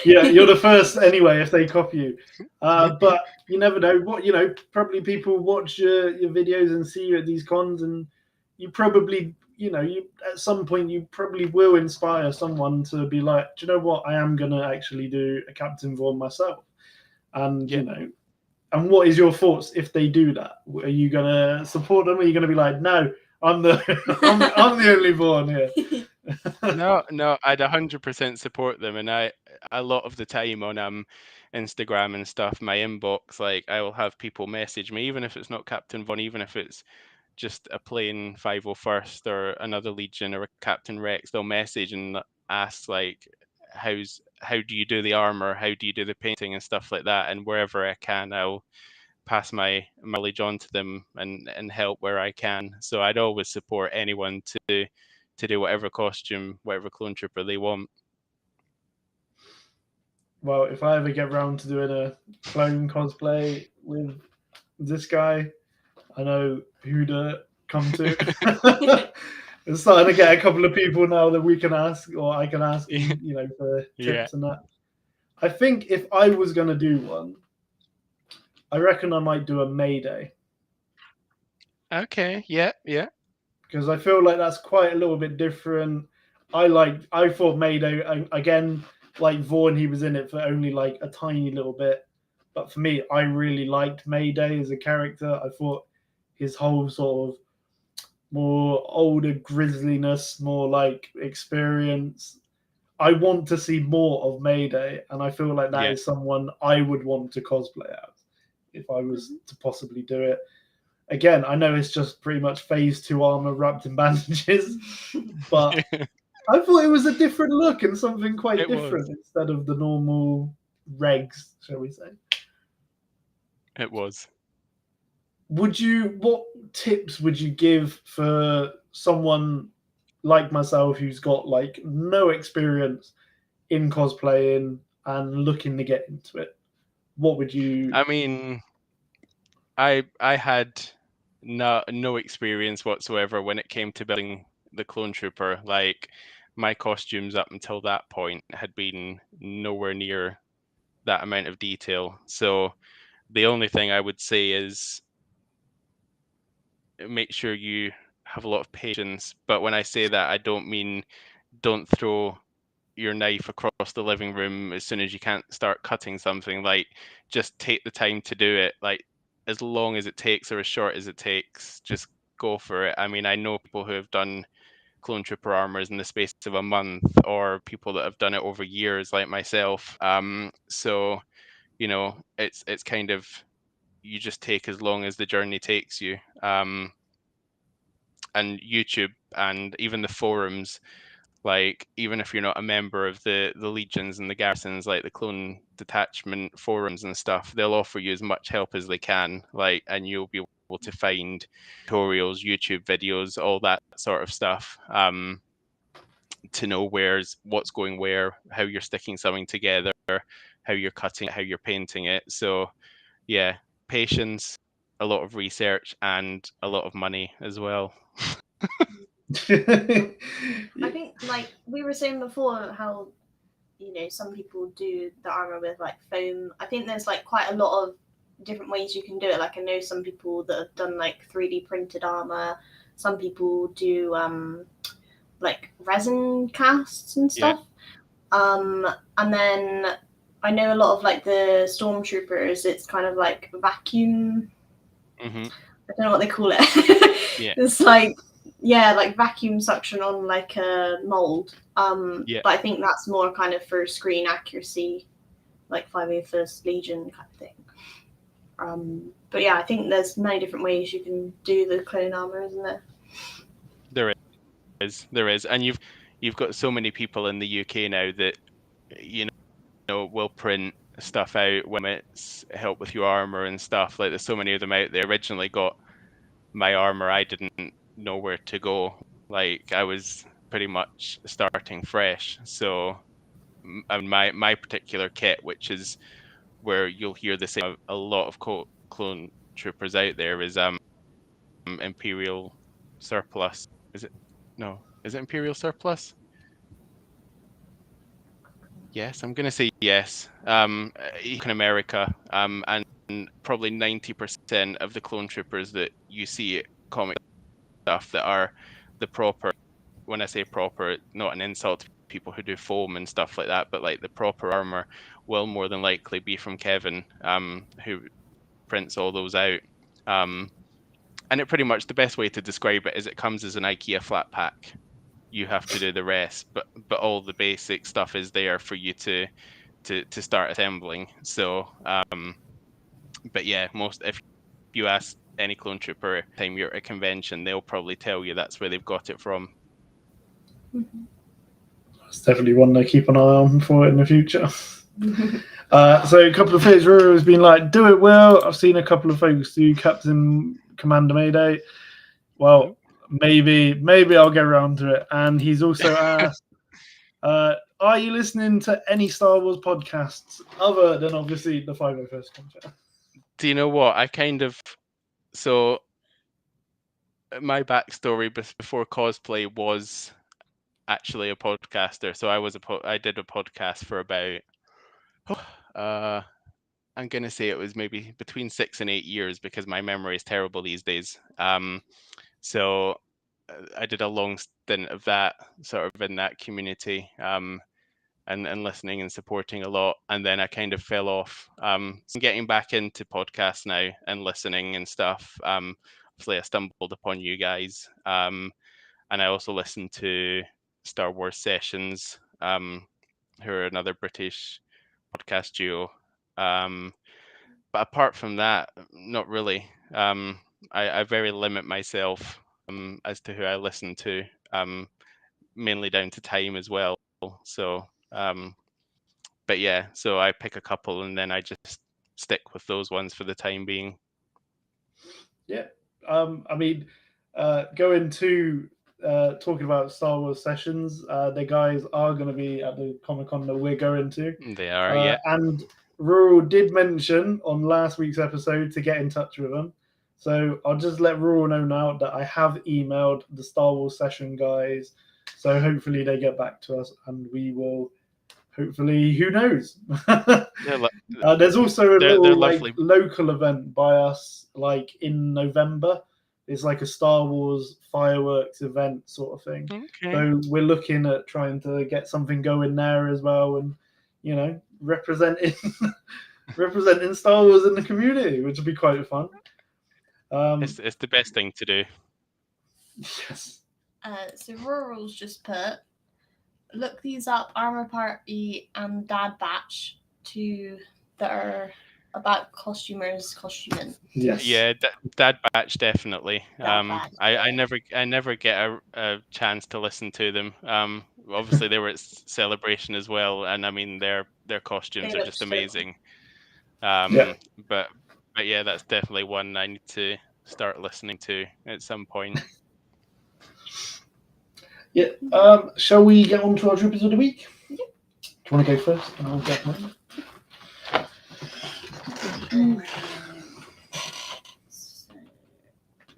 Yeah, you're the first anyway if they copy you. But you never know. What probably people watch your videos and see you at these cons, and you probably you at some point you probably will inspire someone to be like, do you know what? I am gonna actually do a Captain Vaughn myself, and And what is your thoughts if they do that? Are you gonna support them? Or are you gonna be like, no, I'm the I'm the only Vaughn here? No, I'd 100% support them, and a lot of the time on Instagram and stuff, my inbox, like I will have people message me, even if it's not Captain Vaughn, even if it's just a plain 501st or another Legion or a Captain Rex, they'll message and ask like, how do you do the armor? How do you do the painting and stuff like that? And wherever I can, I'll pass my knowledge on to them and help where I can. So I'd always support anyone to do whatever costume, whatever clone trooper they want. Well, if I ever get round to doing a clone cosplay with this guy, I know who to come to. It's starting to get a couple of people now that we can ask, or I can ask, for tips and that. I think if I was going to do one, I reckon I might do a Mayday. Okay, yeah. Because I feel like that's quite a little bit different. I thought Mayday again, like Vaughn, he was in it for only like a tiny little bit, but for me, I really liked Mayday as a character. I thought his whole sort of more older grisliness, more like experience. I want to see more of Mayday, and I feel like that is someone I would want to cosplay as if I was to possibly do it. Again, I know it's just pretty much phase 2 armor wrapped in bandages, but I thought it was a different look and something quite different instead of the normal regs, shall we say. It was. What tips would you give for someone like myself who's got like no experience in cosplaying and looking to get into it? What would you... I mean, I had no experience whatsoever when it came to building the clone trooper. Like my costumes up until that point had been nowhere near that amount of detail. So the only thing I would say is make sure you have a lot of patience. But when I say that, I don't mean don't throw your knife across the living room as soon as you can't start cutting something. Like just take the time to do it. Like as long as it takes or as short as it takes, just go for it. I mean, I know people who have done clone trooper armors in the space of a month, or people that have done it over years like myself. So it's kind of, you just take as long as the journey takes you. And YouTube and even the forums, like even if you're not a member of the legions and the garrisons, like the clone detachment forums and stuff, they'll offer you as much help as they can, like, and you'll be able to find tutorials, YouTube videos, all that sort of stuff, to know what's going where, how you're sticking something together, how you're cutting it, how you're painting it. So yeah, patience, a lot of research, and a lot of money as well. I think, like we were saying before, how some people do the armor with like foam. I think there's like quite a lot of different ways you can do it. Like I know some people that have done like 3D printed armor. some people do like resin casts and stuff. And then I know a lot of like the stormtroopers, it's kind of like vacuum. Mm-hmm. I don't know what they call it. Yeah. It's like, yeah, like vacuum suction on like a mold. But I think that's more kind of for screen accuracy, like 501st Legion kind of thing. But yeah, I think there's many different ways you can do the clone armor, isn't there? There is, and you've got so many people in the UK now that will print stuff out when it's help with your armor and stuff. Like there's so many of them out there. Originally got my armor, I didn't know where to go. Like I was pretty much starting fresh. So my particular kit, which is where you'll hear the same a lot of clone troopers out there, is Imperial Surplus. Is it? No, is it Imperial Surplus? Yes, I'm going to say yes. In America, and probably 90% of the clone troopers that you see at comic stuff that are the proper, when I say proper, not an insult to people who do foam and stuff like that, but like the proper armor will more than likely be from Kevin, who prints all those out. And it pretty much, the best way to describe it is it comes as an IKEA flat pack. You have to do the rest, but all the basic stuff is there for you to start assembling. So but yeah, if you ask any clone trooper time you're at a convention, they'll probably tell you that's where they've got it from. Mm-hmm. It's definitely one to keep an eye on for in the future. So a couple of folks has been like, do it well. I've seen a couple of folks do Captain Commander Mayday. Well, maybe I'll get around to it. And he's also asked, are you listening to any Star Wars podcasts other than obviously the 501st Contract? Do you know what? So my backstory before cosplay was actually a podcaster. So I did a podcast for about I'm gonna say it was maybe between 6 and 8 years because my memory is terrible these days. So I did a long stint of that, sort of in that community, and listening and supporting a lot. And then I kind of fell off. So I'm getting back into podcasts now and listening and stuff. Obviously, I stumbled upon you guys, and I also listened to Star Wars Sessions, who are another British podcast duo. But apart from that, not really. I very limit myself as to who I listen to, mainly down to time as well. So, but yeah, so I pick a couple and then I just stick with those ones for the time being. Yeah, I mean, going to talking about Star Wars Sessions, the guys are going to be at the Comic-Con that we're going to. They are, yeah. And Rural did mention on last week's episode to get in touch with them. So I'll just let Rural know now that I have emailed the Star Wars Session guys. So hopefully they get back to us and we will, hopefully, who knows? There's also a little like local event by us like in November. It's like a Star Wars fireworks event sort of thing. Okay. So we're looking at trying to get something going there as well, and representing Star Wars in the community, which would be quite fun. It's the best thing to do. Yes. So Rural's just put, look these up, Armor Party and Dad Batch, two that are about costumers costuming. Yes. Yeah, Dad Batch definitely. Batch, I never get a chance to listen to them. Obviously they were at Celebration as well, and I mean their costumes are just amazing. Yeah. But yeah, that's definitely one I need to start listening to at some point. Yeah. Shall we get on to our troopers of the week? Yeah. Do you want to go first? And I'll get mine. So,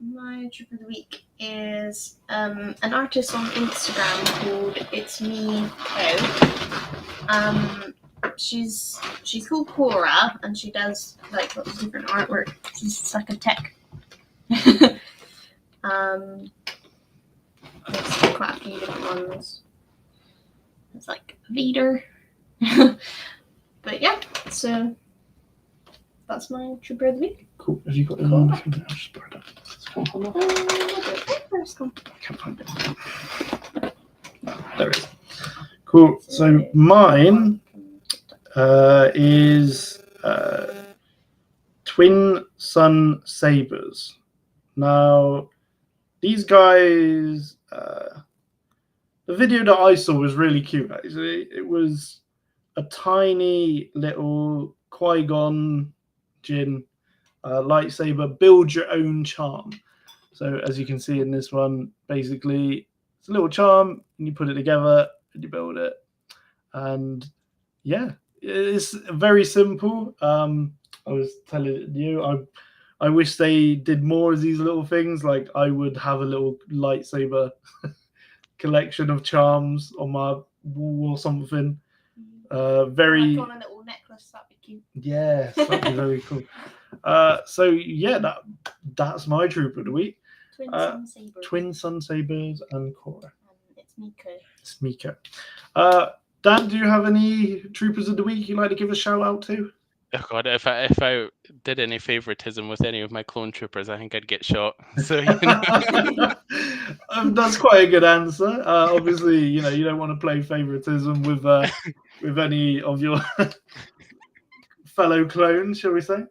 my trooper of the week is an artist on Instagram called It's Me Co. She's called Cora and she does like lots of different artwork. She's like a tech. a few different ones. It's like Vader. But yeah, so that's my trooper of the week. Cool. Have you got any? Cool. I'll just borrow that. I can't find it. There it is. Cool. So mine is Twin Sun Sabers. Now, these guys, the video that I saw was really cute, actually. It was a tiny little Qui-Gon Jinn lightsaber, build your own charm. So as you can see in this one, basically it's a little charm and you put it together and you build it. And yeah, it's very simple. I was telling you, I wish they did more of these little things. Like I would have a little lightsaber collection of charms on my wall or something. Very on a little necklace, that'd be cute. Yes, that'd be very cool. So yeah, that's my troop of the week. Twin Sun Sabers. Twin Sun Sabers and Cora. It's Miko. It's Miko. Dan, do you have any troopers of the week you'd like to give a shout out to? Oh god, if I did any favoritism with any of my clone troopers, I think I'd get shot. So you know. That's quite a good answer. Obviously, you know you don't want to play favoritism with any of your fellow clones, shall we say?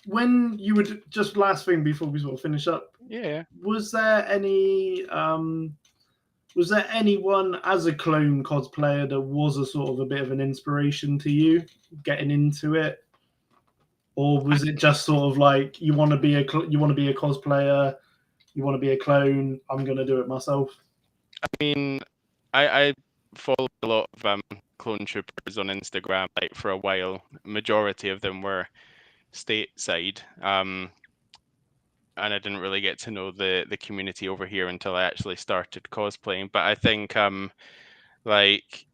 When you would just last thing before we sort of finish up, Yeah. was there anyone as a clone cosplayer that was a sort of a bit of an inspiration to you getting into it, or was it just sort of like you want to be a cosplayer, you want to be a clone, I'm going to do it myself? I mean, I followed a lot of clone troopers on Instagram like for a while. Majority of them were stateside, and I didn't really get to know the community over here until I actually started cosplaying. But I think like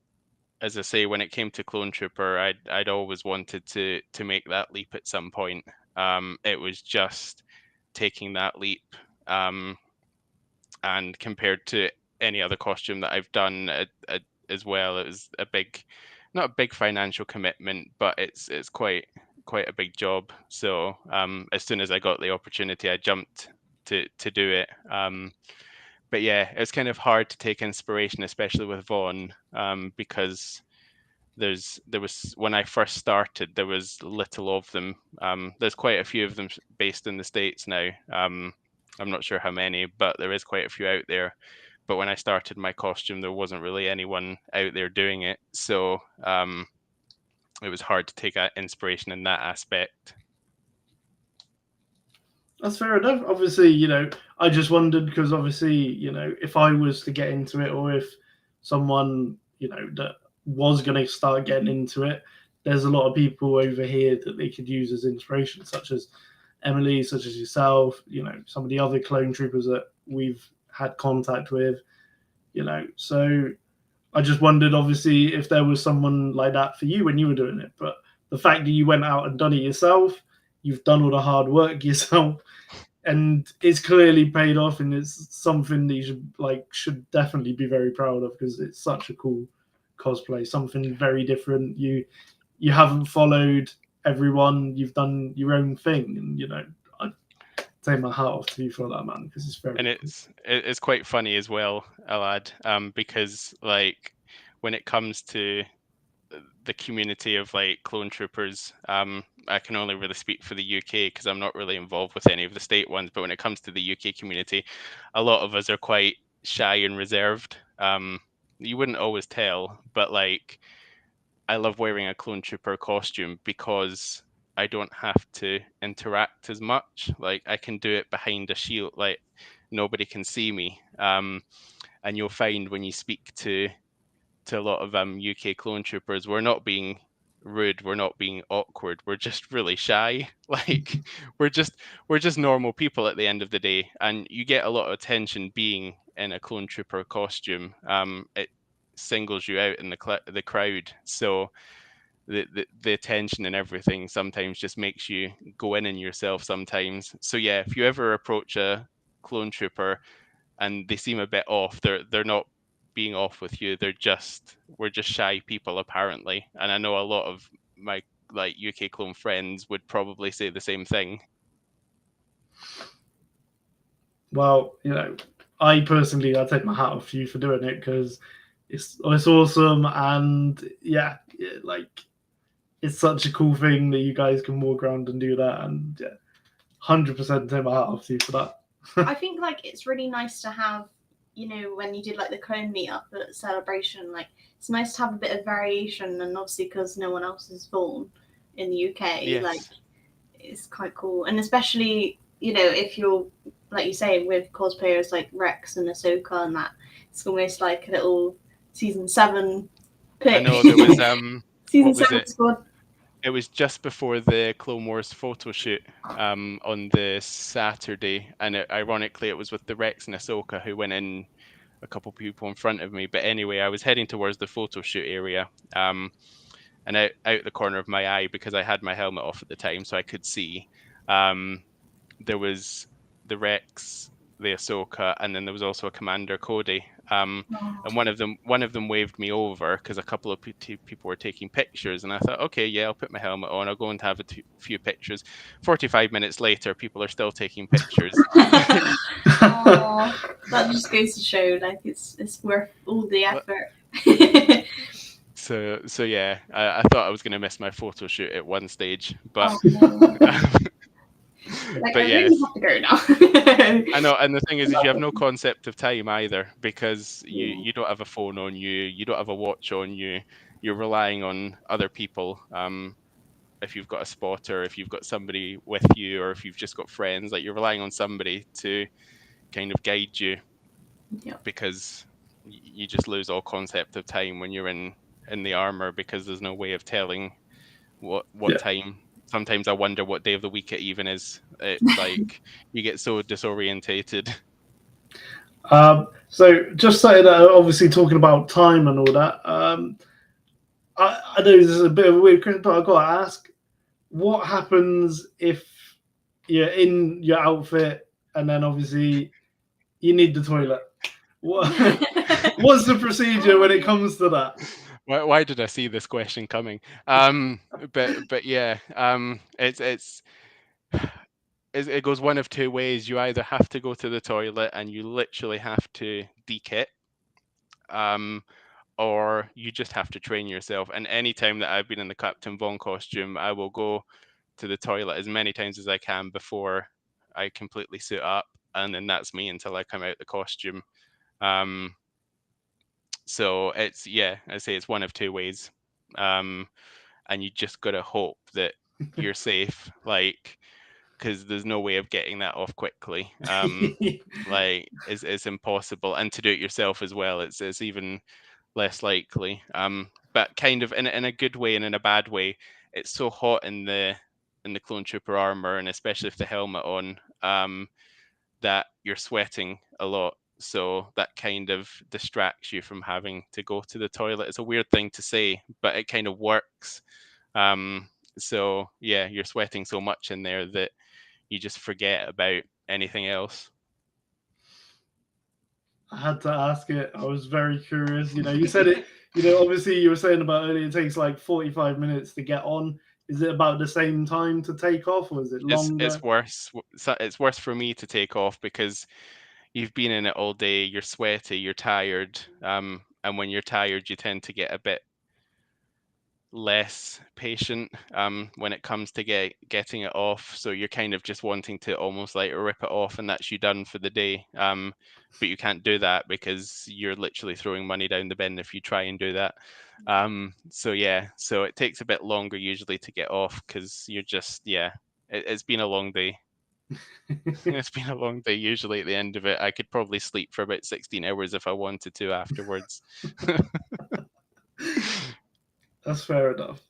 as I say, when it came to clone trooper, I'd always wanted to make that leap at some point. It was just taking that leap, and compared to any other costume that I've done as well, it was not a big financial commitment, but it's quite a big job. So as soon as I got the opportunity, I jumped to do it. But yeah, it's kind of hard to take inspiration, especially with Vaughn, because there was when I first started, there was little of them. There's quite a few of them based in the States now. I'm not sure how many, but there is quite a few out there. But when I started my costume, there wasn't really anyone out there doing it. So it was hard to take inspiration in that aspect. That's fair enough. Obviously, you know, I just wondered because obviously, you know, if I was to get into it or if someone, you know, that was going to start getting into it, there's a lot of people over here that they could use as inspiration, such as Emily, such as yourself, you know, some of the other clone troopers that we've had contact with, you know. So I just wondered, obviously, if there was someone like that for you when you were doing it. But the fact that you went out and done it yourself, you've done all the hard work yourself, and it's clearly paid off, and it's something that you should definitely be very proud of because it's such a cool cosplay, something very different. You haven't followed everyone, you've done your own thing, and you know, I take my hat off to you for that, man, because it's very and cool. It's quite funny as well, Alad, because like when it comes to the community of like clone troopers, I can only really speak for the UK because I'm not really involved with any of the state ones, but when it comes to the UK community, a lot of us are quite shy and reserved. You wouldn't always tell, but like I love wearing a clone trooper costume because I don't have to interact as much. Like I can do it behind a shield, like nobody can see me. And you'll find when you speak to a lot of UK clone troopers, we're not being rude, we're not being awkward, we're just really shy. Like we're just normal people at the end of the day, and you get a lot of attention being in a clone trooper costume. It singles you out in the crowd, so the attention and everything sometimes just makes you go in yourself sometimes. So yeah, if you ever approach a clone trooper and they seem a bit off, they're not being off with you. We're just shy people apparently, and I know a lot of my like UK clone friends would probably say the same thing. Well, I personally, I take my hat off to you for doing it, because it's awesome, and yeah, like it's such a cool thing that you guys can walk around and do that, and yeah, 100% take my hat off to you for that. I think like it's really nice to have, when you did like the clone meetup at Celebration, like it's nice to have a bit of variation, and obviously because no one else is born in the UK, Yes. like it's quite cool, and especially if you're like you say with cosplayers like Rex and Ahsoka and that, it's almost like a little season 7 pick. I know there was season what was 7 it? squad. It was just before the Clone Wars photo shoot on the Saturday, and ironically it was with the Rex and Ahsoka who went in a couple people in front of me. But anyway, I was heading towards the photo shoot area, and out the corner of my eye, because I had my helmet off at the time so I could see, there was the Rex, the Ahsoka, and then there was also a Commander Cody. And one of them waved me over because a couple of people were taking pictures, and I thought, okay, yeah, I'll put my helmet on, I'll go and have a few pictures. 45 minutes later, people are still taking pictures. Oh, that just goes to show, like it's worth all the effort. So yeah, I thought I was going to miss my photo shoot at one stage, but like, but I yes, really have to go now. I know, and the thing is you have no concept of time either, because you don't have a phone on you, you don't have a watch on you, you're relying on other people. If you've got a spotter, if you've got somebody with you, or if you've just got friends, like you're relying on somebody to kind of guide you, because you just lose all concept of time when you're in the armor, because there's no way of telling what time. Sometimes I wonder what day of the week it even is. Like you get so disorientated. So just saying that, obviously talking about time and all that, I know this is a bit of a weird question, but I've got to ask, what happens if you're in your outfit and then obviously you need the toilet? What's the procedure when it comes to that? Why did I see this question coming? But yeah, it goes one of two ways. You either have to go to the toilet and you literally have to deke it, or you just have to train yourself. And any time that I've been in the Captain Vaughn costume, I will go to the toilet as many times as I can before I completely suit up, and then that's me until I come out the costume. So it's, yeah, I say it's one of two ways, and you just gotta hope that you're safe, like, because there's no way of getting that off quickly. Like it's impossible, and to do it yourself as well, it's even less likely. But kind of in a good way and in a bad way, it's so hot in the clone trooper armor, and especially with the helmet on, that you're sweating a lot. So that kind of distracts you from having to go to the toilet. It's a weird thing to say, but it kind of works. So yeah, you're sweating so much in there that you just forget about anything else. I had to ask it. I was very curious. You said it, obviously you were saying about earlier, it takes like 45 minutes to get on. Is it about the same time to take off, or is it longer? It's worse. It's worse for me to take off because you've been in it all day, you're sweaty, you're tired. And when you're tired, you tend to get a bit less patient when it comes to getting it off. So you're kind of just wanting to almost like rip it off and that's you done for the day. But you can't do that because you're literally throwing money down the bin if you try and do that. So yeah, so it takes a bit longer usually to get off because you're just, it's been a long day. It's been a long day. Usually at the end of it, I could probably sleep for about 16 hours if I wanted to afterwards. That's fair enough.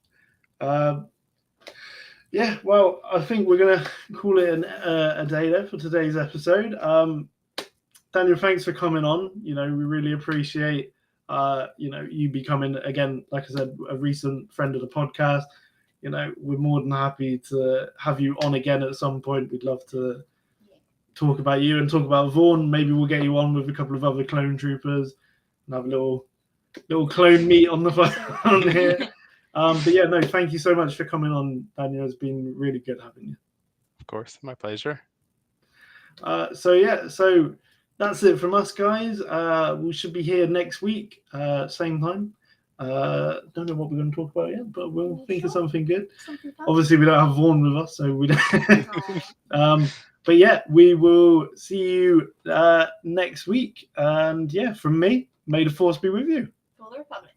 Yeah, well, I think we're going to call it a day there for today's episode. Daniel, thanks for coming on. We really appreciate you becoming, again, like I said, a recent friend of the podcast. We're more than happy to have you on again at some point. We'd love to talk about you and talk about Vaughn. Maybe we'll get you on with a couple of other clone troopers and have a little clone meet on the phone here. But yeah, no, thank you so much for coming on, Daniel. It's been really good having you. Of course, my pleasure. So that's it from us, guys. We should be here next week, same time. Don't know what we're going to talk about yet, but we'll think of something good. Obviously, we don't have Vaughn with us, so we don't. But yeah, we will see you next week. And yeah, from me, may the force be with you. For the Republic.